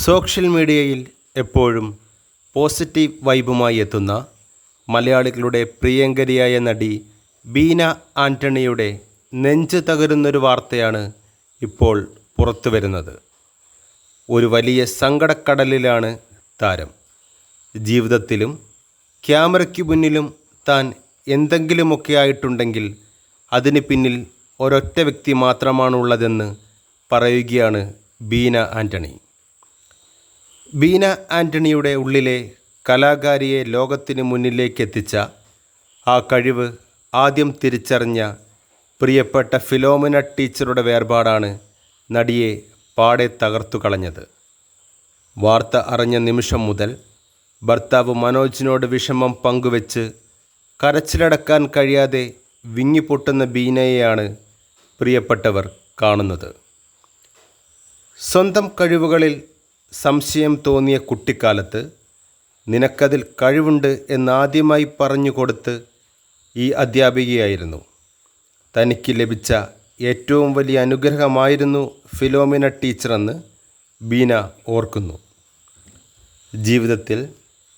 Social മീഡിയയിൽ എപ്പോഴും positive വൈബുമായി എത്തുന്ന മലയാളികളുടെ പ്രിയങ്കരിയായ നടി ബീന ആൻ്റണിയുടെ നെഞ്ച് തകരുന്നൊരു വാർത്തയാണ് ഇപ്പോൾ പുറത്തു വരുന്നത്. ഒരു വലിയ സങ്കടക്കടലിലാണ് താരം. ജീവിതത്തിലും ക്യാമറയ്ക്ക് മുന്നിലും താൻ എന്തെങ്കിലുമൊക്കെ ആയിട്ടുണ്ടെങ്കിൽ അതിന് പിന്നിൽ ഒരൊറ്റ വ്യക്തി മാത്രമാണുള്ളതെന്ന് പറയുകയാണ് ബീന ആൻ്റണി. ബീന ആൻ്റണിയുടെ ഉള്ളിലെ കലാകാരിയെ ലോകത്തിന് മുന്നിലേക്കെത്തിച്ച ആ കഴിവ് ആദ്യം തിരിച്ചറിഞ്ഞ പ്രിയപ്പെട്ട ഫിലോമിന ടീച്ചറുടെ വേർപാടാണ് നടിയെ പാടെ തകർത്തു കളഞ്ഞത്. വാർത്ത അറിഞ്ഞ നിമിഷം മുതൽ ഭർത്താവ് മനോജിനോട് വിഷമം പങ്കുവെച്ച് കരച്ചിലടക്കാൻ കഴിയാതെ വിങ്ങിപ്പൊട്ടുന്ന ബീനയെയാണ് പ്രിയപ്പെട്ടവർ കാണുന്നത്. സ്വന്തം കഴിവുകളിൽ സംശയം തോന്നിയ കുട്ടിക്കാലത്ത് നിനക്കതിൽ കഴിവുണ്ട് എന്നാദ്യമായി പറഞ്ഞു കൊടുത്ത് ഈ അധ്യാപികയായിരുന്നു. തനിക്ക് ലഭിച്ച ഏറ്റവും വലിയ അനുഗ്രഹമായിരുന്നു ഫിലോമിന ടീച്ചറെന്ന് ബീന ഓർക്കുന്നു. ജീവിതത്തിൽ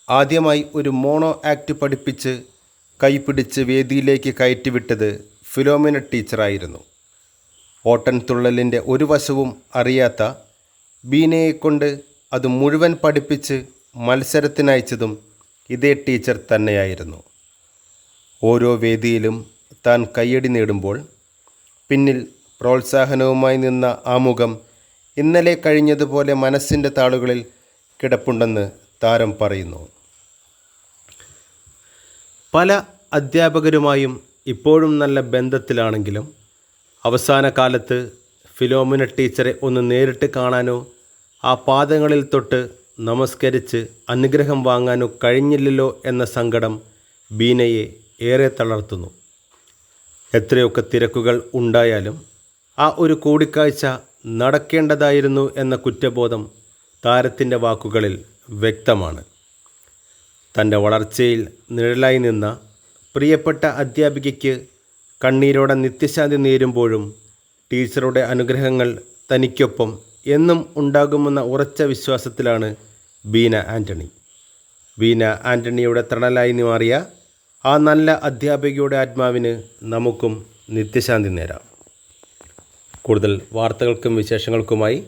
ആദ്യമായി ഒരു മോണോ ആക്ട് പഠിപ്പിച്ച് കൈപിടിച്ച് വേദിയിലേക്ക് കയറ്റിവിട്ടത് ഫിലോമിന ടീച്ചറായിരുന്നു. ഓട്ടൻതുള്ളലിൻ്റെ ഒരു വശവും അറിയാത്ത ബീനയെക്കൊണ്ട് അത് മുഴുവൻ പഠിപ്പിച്ച് മത്സരത്തിനയച്ചതും ഇതേ ടീച്ചർ തന്നെയായിരുന്നു. ഓരോ വേദിയിലും താൻ കയ്യടി നേടുമ്പോൾ പിന്നിൽ പ്രോത്സാഹനവുമായി നിന്ന ആ മുഖം ഇന്നലെ കഴിഞ്ഞതുപോലെ മനസ്സിൻ്റെ താളുകളിൽ കിടപ്പുണ്ടെന്ന് താരം പറയുന്നു. പല അധ്യാപകരുമായും ഇപ്പോഴും നല്ല ബന്ധത്തിലാണെങ്കിലും അവസാന കാലത്ത് ഫിലോമിന ടീച്ചറെ ഒന്ന് നേരിട്ട് കാണാനോ ആ പാദങ്ങളിൽ തൊട്ട് നമസ്കരിച്ച് അനുഗ്രഹം വാങ്ങാനോ കഴിഞ്ഞില്ലല്ലോ എന്ന സങ്കടം ബീനയെ ഏറെ തളർത്തുന്നു. എത്രയൊക്കെ തിരക്കുകൾ ഉണ്ടായാലും ആ ഒരു കൂടിക്കാഴ്ച നടക്കേണ്ടതായിരുന്നു എന്ന കുറ്റബോധം താരത്തിൻ്റെ വാക്കുകളിൽ വ്യക്തമാണ്. തൻ്റെ വളർച്ചയിൽ നിഴലായി നിന്ന പ്രിയപ്പെട്ട അധ്യാപികയ്ക്ക് കണ്ണീരോടെ നിത്യശാന്തി നേരുമ്പോഴും ടീച്ചറുടെ അനുഗ്രഹങ്ങൾ തനിക്കൊപ്പം എന്നും ഉണ്ടാകുമെന്ന ഉറച്ച വിശ്വാസത്തിലാണ് ബീന ആൻ്റണി. ബീന ആൻ്റണിയുടെ തണലായി മാറിയ ആ നല്ല അധ്യാപികയുടെ ആത്മാവിന് നമുക്കും നിത്യശാന്തി നേരാം. കൂടുതൽ വാർത്തകൾക്കും വിശേഷങ്ങൾക്കുമായി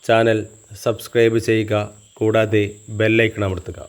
ചാനൽ സബ്സ്ക്രൈബ് ചെയ്യുക, കൂടാതെ ബെല്ലൈക്കൺ അമർത്തുക.